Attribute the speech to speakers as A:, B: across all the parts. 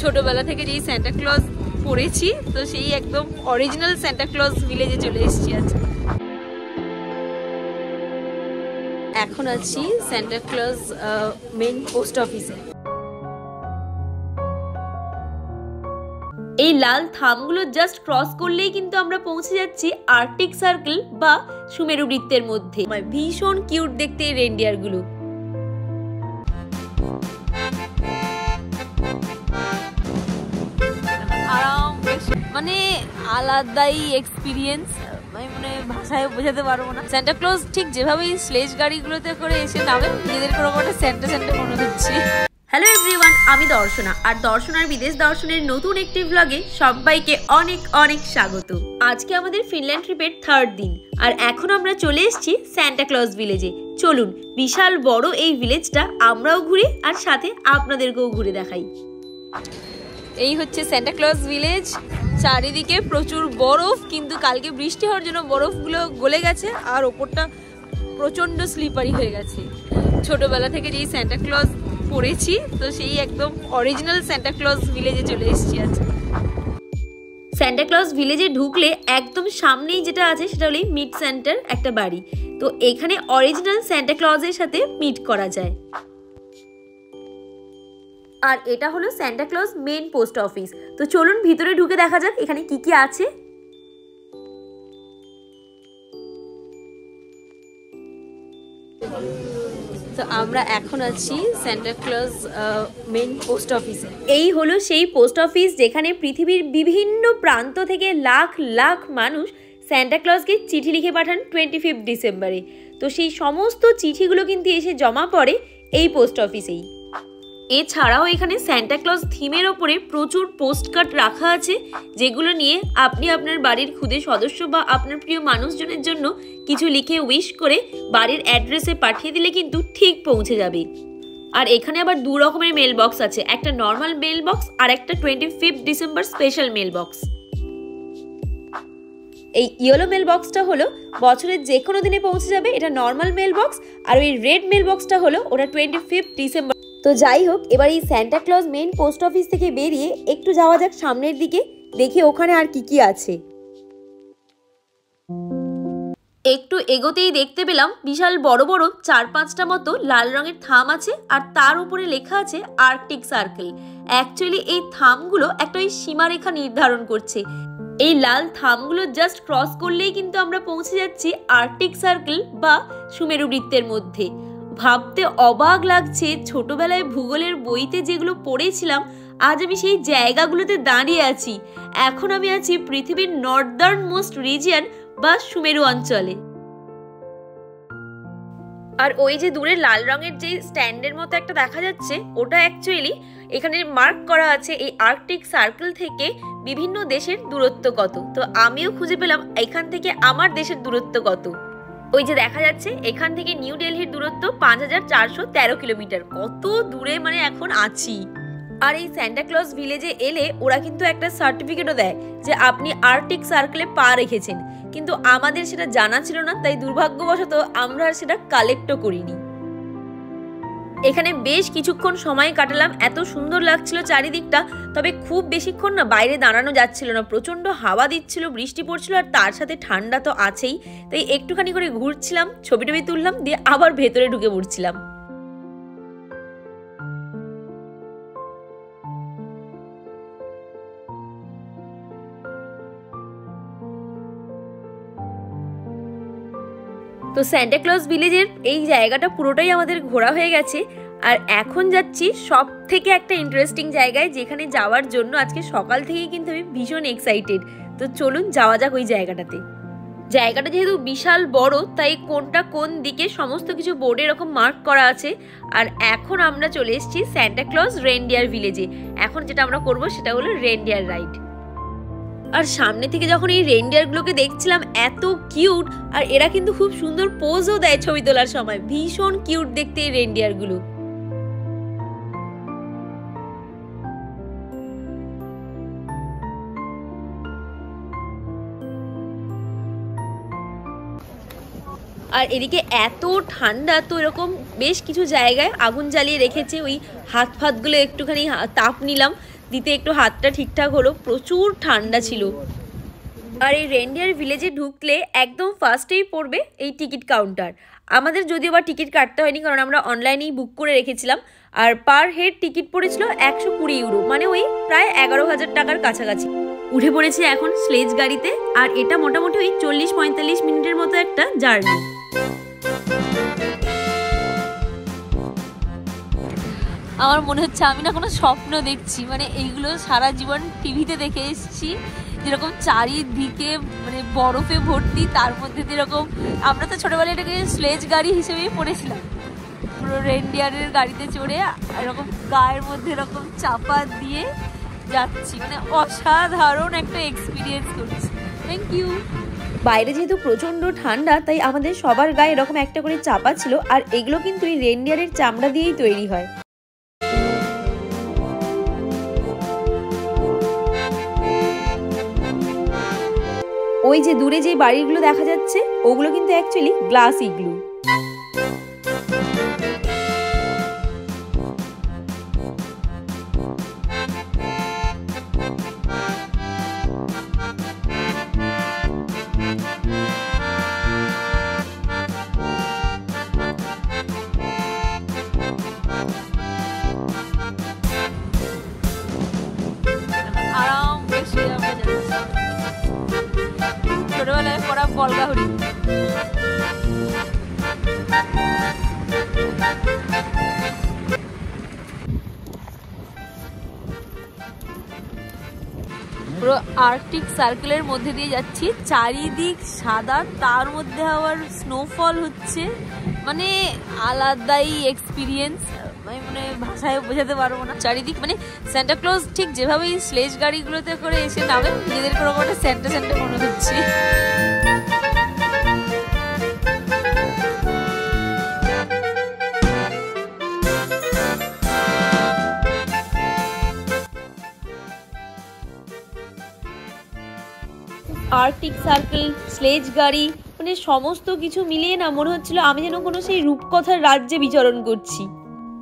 A: ছোটবেলা থেকে যেই সান্টা ক্লজ পড়েছি, তো সেই একদম অরিজিনাল সান্টা ক্লজ ভিলেজে চলে এসেছি আজ। এখন আছি সান্টা ক্লজ মেইন পোস্ট অফিসে। এই লাল থামগুলো জাস্ট ক্রস করলেই কিন্তু আমরা পৌঁছে যাচ্ছি আর্কটিক সার্কেল বা সুমেরু বৃত্তের মধ্যে। ভীষণ কিউট দেখতে এই রেনডিয়ার গুলো। মানে আলাদাই এক্সপিরিয়েন্স, মানে ভাষায় বোঝাতে পারবো না। সান্টা ক্লজ ঠিক যেভাবে স্লেজ গাড়িগুলোতে করে এসে নামে, নিজেদের কোনো একটা সেন্টা সেন্টা মনে হচ্ছে। হ্যালো এভরিওয়ান, আমি দর্শনা, আর দর্শনার বিদেশ দর্শনের নতুন একটি ব্লগে সবাইকে অনেক অনেক স্বাগত। আজকে আমাদের ফিনল্যান্ড ট্রিপের 3rd দিন, আর এখন আমরা চলে এসেছি সান্টা ক্লজ ভিলেজে। চলুন বিশাল বড় এই ভিলেজটা আমরাও ঘুরি আর সাথে আপনাদেরকেও ঘুরে দেখাই। এই হচ্ছে সান্টা ক্লজ ভিলেজ। চারিদিকে প্রচুর বরফ, কিন্তু কালকে বৃষ্টি হওয়ার জন্য বরফগুলো গলে গেছে আর ওপরটা প্রচণ্ড স্লিপারি হয়ে গেছে। ছোটবেলা থেকে যেই সান্টা ক্লজ পড়েছি, তো সেই একদম অরিজিনাল সান্টা ক্লজ ভিলেজে চলে এসেছি আজ। সান্টা ক্লজ ভিলেজে ঢুকলে একদম সামনেই যেটা আছে সেটা হলো মিট সেন্টার, একটা বাড়ি। তো এখানে অরিজিনাল সান্টা ক্লজের সাথে মিট করা যায়। আর এটা হলো Santa Claus main post office. তো চলুন ভিতরে ঢুকে দেখা যাক এখানে কি কি আছে। তো আমরা এখন আছি সান্টা ক্লজ মেইন পোস্ট অফিসে। এই হলো সেই পোস্ট অফিস যেখানে পৃথিবীর বিভিন্ন প্রান্ত থেকে লাখ লাখ মানুষ সান্টা ক্লজকে চিঠি লিখে পাঠান 25 ডিসেম্বরে। তো সেই সমস্ত চিঠিগুলো কিন্তু এসে জমা পড়ে এই পোস্ট অফিসেই। এছাড়াও এখানে সান্টা ক্লজ থিমের ওপরে প্রচুর পোস্টকার্ড রাখা আছে, যেগুলো নিয়ে আপনি আপনার বাড়ির খুদে সদস্য বা আপনার প্রিয় মানুষজনের জন্য কিছু লিখে উইশ করে বাড়ির অ্যাড্রেসে পাঠিয়ে দিলে কিন্তু ঠিক পৌঁছে যাবে। আর এখানে আবার 2 রকমের মেল বক্স আছে, একটা নর্মাল মেল বক্স আর একটা 25 ডিসেম্বর স্পেশাল মেল বক্স। এই ইয়েলো মেল বক্সটা হলো বছরের যে কোনো দিনে পৌঁছে যাবে, এটা নর্মাল মেল বক্স। আর ওই রেড মেল বক্সটা হলো ওটা 25 ডিসেম্বর। তো যাই হোক, এবার এই Santa Claus main post office থেকে বেরিয়ে একটু যাওয়া যাক সামনের দিকে, দেখি ওখানে আর কি কি আছে। একটু এগোতেই দেখতে পেলাম বিশাল বড় বড় 4-5টা মতো লাল রঙের থাম আছে, আর তার উপরে লেখা আছে আর্কটিক সার্কেল। অ্যাকচুয়ালি এই থামগুলো একটা ওই সীমারেখা নির্ধারণ করছে। এই লাল থামগুলো জাস্ট ক্রস করলেই কিন্তু আমরা পৌঁছে যাচ্ছি আর্কটিক সার্কেল বা সুমেরু বৃত্তের মধ্যে। ভাবতে অবাক লাগছে, ছোটবেলায় ভূগোলের বইতে যেগুলো পড়েছিলাম, আজ আমি সেই জায়গাগুলোতে দাঁড়িয়ে আছি। এখন আমি আছি পৃথিবীর নর্দার্ন মোস্ট রিজিয়ন বা সুমেরু অঞ্চলে। আর ওই যে দূরে লাল রঙের যে স্ট্যান্ডের মতো একটা দেখা যাচ্ছে, ওটা অ্যাকচুয়ালি এখানে মার্ক করা আছে এই আর্কটিক সার্কেল থেকে বিভিন্ন দেশের দূরত্ব কত। তো আমিও খুঁজে পেলাম এখান থেকে আমার দেশের দূরত্ব কত। ওই যে দেখা যাচ্ছে এখান থেকে নিউ দিল্লির দূরত্ব 5413 কিলোমিটার। কত দূরে মানে এখন আছি। আর এই সান্টা ক্লজ ভিলেজে এলে ওরা কিন্তু একটা সার্টিফিকেটও দেয় যে আপনি আর্কটিক সার্কেলে পা রেখেছেন, কিন্তু আমাদের সেটা জানা ছিল না, তাই দুর্ভাগ্যবশত আমরা আর সেটা কালেক্টও করিনি। এখানে বেশ কিছুক্ষণ সময় কাটালাম, এত সুন্দর লাগছিল চারিদিকটা। তবে খুব বেশিক্ষণ না বাইরে দাঁড়ানো যাচ্ছিল না, প্রচণ্ড হাওয়া দিচ্ছিল, বৃষ্টি পড়ছিল, আর তার সাথে ঠান্ডা তো আছেই। তাই একটুখানি করে ঘুরছিলাম, ছবি টবি তুললাম, দিয়ে আবার ভেতরে ঢুকে পড়ছিলাম। তো সান্টা ক্লজ ভিলেজের এই জায়গাটা পুরোটাই আমাদের ঘোরা হয়ে গেছে, আর এখন যাচ্ছি সব থেকে একটা ইন্টারেস্টিং জায়গায়, যেখানে যাওয়ার জন্য আজকে সকাল থেকেই কিন্তু আমি ভীষণ এক্সাইটেড। তো চলুন যাওয়া যাক ওই জায়গাটাতে। জায়গাটা যেহেতু বিশাল বড়, তাই কোনটা কোন দিকে সমস্ত কিছু বোর্ডে এরকম মার্ক করা আছে। আর এখন আমরা চলে এসেছি সান্টা ক্লজ রেনডিয়ার ভিলেজে। এখন যেটা আমরা করব সেটা হলো রেনডিয়ার রাইড। আর সামনে থেকে যখন এই রেনডিয়ারগুলোকে দেখছিলাম, এত কিউট, আর এরা কিন্তু খুব সুন্দর পোজও দেয় ছবি তোলার সময়। ভীষণ কিউট দেখতে এই রেনডিয়ারগুলো। আর এদিকে এত ঠান্ডা, তো এরকম বেশ কিছু জায়গায় আগুন জ্বালিয়ে রেখেছে, ওই হাত ফাতগুলো একটুখানি তাপ নিলাম। দিতে একটু হাতটা ঠিকঠাক হলো, প্রচুর ঠান্ডা ছিল। আর এই রেনডিয়ার ভিলেজে ঢুকলে একদম ফার্স্টেই পড়বে এই টিকিট কাউন্টার। আমাদের যদিও বা টিকিট কাটতে হয়নি, কারণ আমরা অনলাইনেই বুক করে রেখেছিলাম। আর পার হেড টিকিট পড়েছিল 120 ইউরো, মানে ওই প্রায় 11,000 টাকার কাছাকাছি। উঠে পড়েছে এখন স্লেজ গাড়িতে, আর এটা মোটামুটি ওই 40-45 মিনিটের মতো একটা জার্নি। আমার মনে হচ্ছে আমি না কোনো স্বপ্ন দেখছি, মানে এইগুলো সারা জীবন টিভিতে দেখে এসেছি, যেরকম চারিদিকে মানে বরফে ভর্তি, তার মধ্যে যেরকম আমরা তো ছোটবেলায় এটাকে স্লেজ গাড়ি হিসেবেই পড়েছিলাম, পুরো রেনডিয়ারের গাড়িতে চড়ে এরকম গায়ের মধ্যে এরকম চাপা দিয়ে যাচ্ছি, মানে অসাধারণ একটা এক্সপিরিয়েন্স করছি। Thank you. বাইরে যেহেতু প্রচণ্ড ঠান্ডা, তাই আমাদের সবার গায়ে এরকম একটা করে চাপা ছিল, আর এগুলো কিন্তু এই রেনডিয়ারের চামড়া দিয়েই তৈরি হয়। ওই যে দূরে যে বাড়িগুলো দেখা যাচ্ছে, ওগুলো কিন্তু অ্যাকচুয়ালি গ্লাস ইগলু। ছোটবেলায় পড়া বলগাহরি। পুরো আর্কটিক সার্কেলের মধ্যে দিয়ে যাচ্ছি, চারিদিক সাদা, তার মধ্যে আবার স্নোফল হচ্ছে, মানে আলাদাই এক্সপিরিয়েন্স, মানে ভাষায় বোঝাতে পারবো না। চারিদিক মানে সান্টা ক্লজ ঠিক যেভাবে এই স্লেজ গাড়িগুলোতে করে এসে নামে, নিজেদের কোনো একটা সেন্টা সেন্টা মনে হচ্ছে। আর্কটিক সার্কেল, স্লেজ গাড়ি, মানে সমস্ত কিছু মিলিয়ে না মনে হচ্ছিল আমি যেন কোনো সেই রূপকথার রাজ্যে বিচরণ করছি।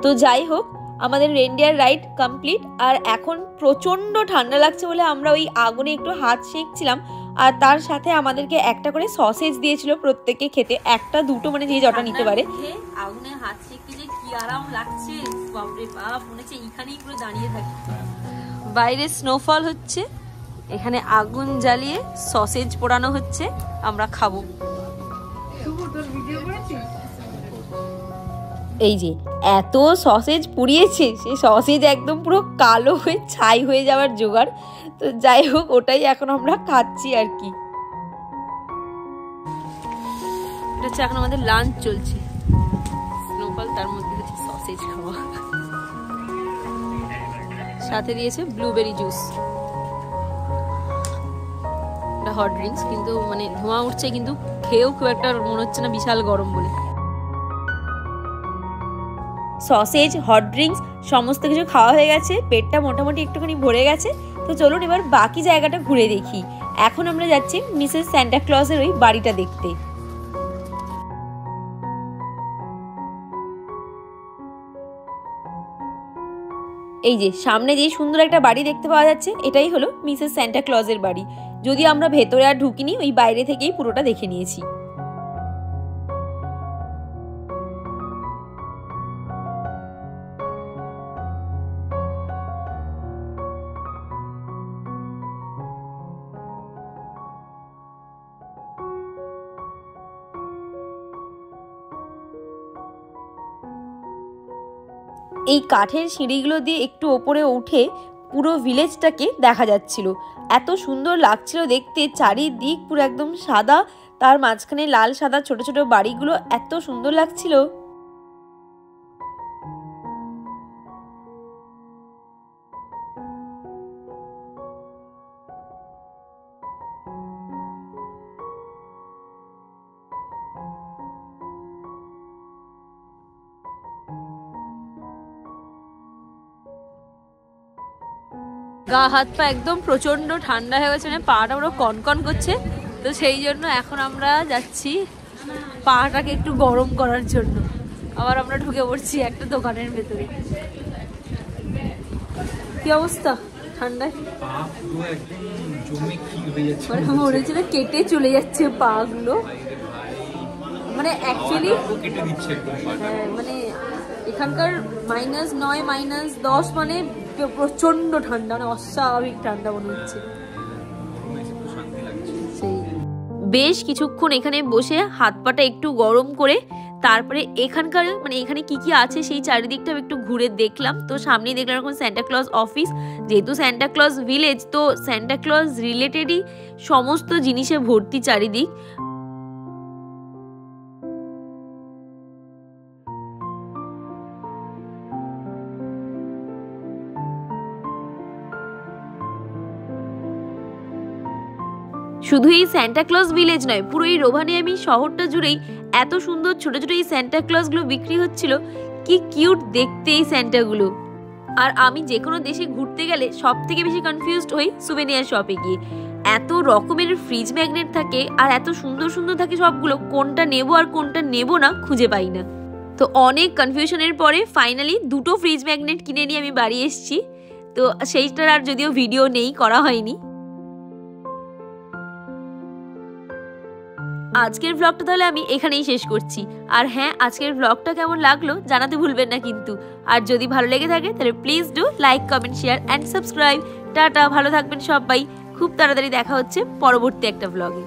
A: তো যাই হোক, আমাদের রেনডিয়ার রাইড কমপ্লিট। আর এখন প্রচণ্ড ঠান্ডা লাগছে বলে আমরা ওই আগুনে একটু হাত সেঁকছিলাম, আর তার সাথে আমাদেরকে একটা করে সসেজ দিয়েছিল প্রত্যেককে খেতে, একটা দুটো মানে যে জটা নিতে পারে। আগুনে হাত সেঁকতে যে কি আরাম লাগছে, বাপরে বাপ, মনে হচ্ছে এইখানেই পুরো দাঁড়িয়ে থাকি। বাইরে স্নোফল হচ্ছে, এখানে আগুন জ্বালিয়ে সসেজ পোড়ানো হচ্ছে, আমরা খাবো। এই যে এত সসেজ পুড়িয়েছে, সেই সসেজ একদম পুরো কালো হয়ে ছাই হয়ে যাওয়ার জোগাড়। তো যাই হোক, ওটাই এখন আমরা খাচ্ছি আর কি। এটা হচ্ছে এখন আমাদের লাঞ্চ চলছে, স্নোফল, তার মধ্যে হচ্ছে সসেজ খাওয়া, সাথে দিয়েছে ব্লুবেরি জুস। হট ড্রিঙ্কস, কিন্তু মানে ধোঁয়া উঠছে, কিন্তু খেয়েও খুব একটা মনে হচ্ছে না বিশাল গরম বলে। সসেজ, হট ড্রিঙ্কস সমস্ত কিছু খাওয়া হয়ে গেছে, পেটটা মোটামুটি একটুখানি ভরে গেছে। তো চলুন এবার বাকি জায়গাটা ঘুরে দেখি। এখন আমরা যাচ্ছি মিসেস সান্টা ক্লজের ওই বাড়িটা দেখতে। এই যে সামনে যে সুন্দর একটা বাড়ি দেখতে পাওয়া যাচ্ছে, এটাই হলো মিসেস সান্টা ক্লজের বাড়ি। যদি আমরা ভেতরে আর ঢুকিনি, ওই বাইরে থেকেই পুরোটা দেখে নিয়েছি। এই কাঠের সিঁড়িগুলো দিয়ে একটু ওপরে উঠে পুরো ভিলেজটাকে দেখা যাচ্ছিল। এত সুন্দর লাগছিল দেখতে, চারিদিক পুরো একদম সাদা, তার মাঝখানে লাল সাদা ছোট ছোট বাড়িগুলো, এত সুন্দর লাগছিল। গা হাত পা একদম প্রচন্ড ঠান্ডা হয়ে গেছে, মানে পাটা পুরো কনকন করছে। তো সেই জন্য এখন আমরা যাচ্ছি পাটাকে একটু গরম করার জন্য। আবার আমরা ঢুকে পড়ছি একটা দোকানের ভেতরে। কি অবস্থা? ঠান্ডায় মনে হয়েছিল কেটে চলে যাচ্ছে পা গুলো, মানে অ্যাকচুয়ালি মানে এখানকার -9 -10 মানে প্রচন্ড ঠান্ডা, মানে অস্বাভাবিক ঠান্ডা মনে হচ্ছে। সেই বেশ কিছুক্ষণ এখানে বসে হাত পাটা একটু গরম করে তারপরে এখানকার মানে এখানে কি কি আছে সেই চারিদিকটা একটু ঘুরে দেখলাম। তো সামনেই দেখলাম এরকম সান্টা ক্লজ অফিস, যেহেতু সান্টা ক্লজ ভিলেজ তো সান্টা ক্লজ রিলেটেডই সমস্ত জিনিসে ভর্তি চারিদিক। শুধু এই সান্টা ক্লজ ভিলেজ নয়, পুরো এই রোভানিয়ামি শহরটা জুড়েই এত সুন্দর ছোট ছোট এই সান্টা ক্লজগুলো বিক্রি হচ্ছিল। কি কিউট দেখতে এই সান্টাগুলো। আর আমি যে কোনো দেশে ঘুরতে গেলে সব থেকে বেশি কনফিউজড হই সুভেনিয়ার শপে গিয়ে। এত রকমের ফ্রিজ ম্যাগনেট থাকে আর এত সুন্দর সুন্দর থাকে সবগুলো, কোনটা নেব আর কোনটা নেব না খুঁজে পাই না। তো অনেক কনফিউশনের পরে ফাইনালি দুটো ফ্রিজ ম্যাগনেট কিনে নিয়ে আমি বাড়ি এসেছি। তো সেইটার আর যদিও ভিডিও নেই, করা হয়নি। আজকের ব্লগটা তাহলে আমি এখানেই শেষ করছি। আর হ্যাঁ, আজকের ব্লগটা কেমন লাগলো জানাতে ভুলবেন না কিন্তু। আর যদি ভালো লেগে থাকে তাহলে please do like, comment, share and subscribe. Tata, ভালো থাকবেন সবাই। খুব তাড়াতাড়ি দেখা হচ্ছে পরবর্তী একটা ব্লগে।